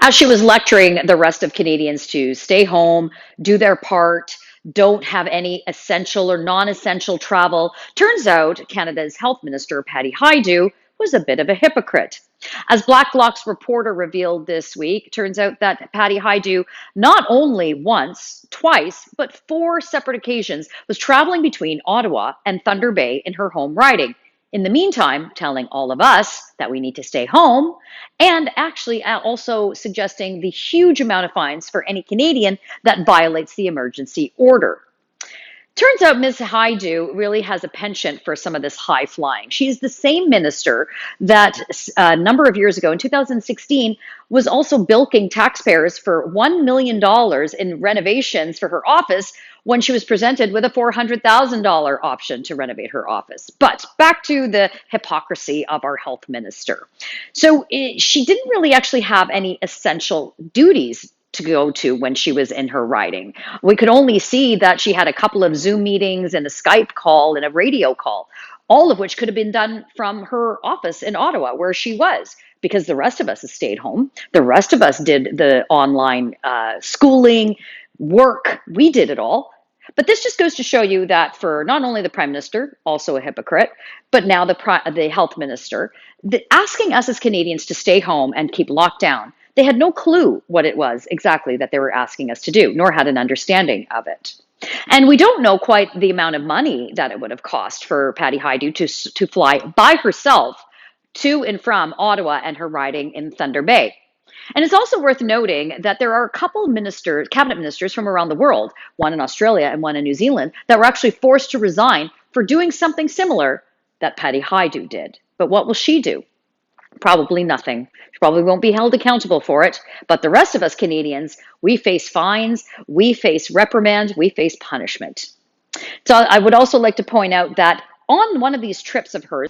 as she was lecturing the rest of Canadians to stay home, do their part, don't have any essential or non-essential travel. Turns out Canada's health minister, Patty HAJDU, was a bit of a hypocrite. As Blacklock's reporter revealed this week, turns out that Patty HAJDU not only once, twice, but four separate occasions was traveling between Ottawa and Thunder Bay in her home riding. In the meantime, telling all of us that we need to stay home, and actually also suggesting the huge amount of fines for any Canadian that violates the emergency order. Turns out Ms. HAJDU really has a penchant for some of this high flying. She's the same minister that a number of years ago, in 2016, was also bilking taxpayers for $1 million in renovations for her office when she was presented with a $400,000 option to renovate her office. But back to the hypocrisy of our health minister. So she didn't really actually have any essential duties to go to when she was in her riding. We could only see that she had a couple of Zoom meetings and a Skype call and a radio call, all of which could have been done from her office in Ottawa where she was, because the rest of us has stayed home. The rest of us did the online schooling, work. We did it all. But this just goes to show you that for not only the Prime Minister, also a hypocrite, but now the Health Minister, asking us as Canadians to stay home and keep locked down, they had no clue what it was exactly that they were asking us to do, nor had an understanding of it. And we don't know quite the amount of money that it would have cost for Patty HAJDU to fly by herself to and from Ottawa and her riding in Thunder Bay. And it's also worth noting that there are a couple ministers, cabinet ministers from around the world, one in Australia and one in New Zealand, that were actually forced to resign for doing something similar that Patty HAJDU did. But what will she do? Probably nothing. She probably won't be held accountable for it. But the rest of us Canadians, we face fines, we face reprimand, we face punishment. So I would also like to point out that on one of these trips of hers,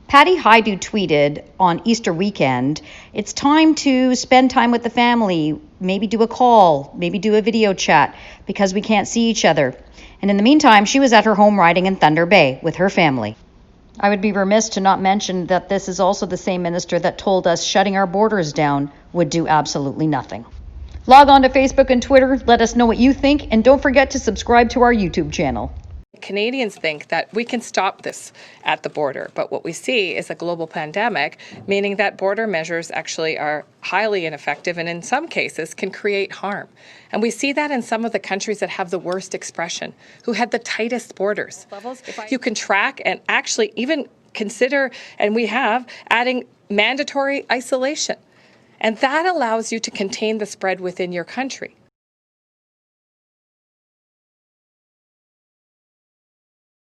Patty HAJDU tweeted on Easter weekend, "It's time to spend time with the family, maybe do a call, maybe do a video chat, because we can't see each other." And in the meantime, she was at her home riding in Thunder Bay with her family. I would be remiss to not mention that this is also the same minister that told us shutting our borders down would do absolutely nothing. Log on to Facebook and Twitter, let us know what you think, and don't forget to subscribe to our YouTube channel. Canadians think that we can stop this at the border, but what we see is a global pandemic, meaning that border measures actually are highly ineffective and in some cases can create harm. And we see that in some of the countries that have the worst expression, who had the tightest borders. You can track and actually even consider, and we have, adding mandatory isolation. And that allows you to contain the spread within your country.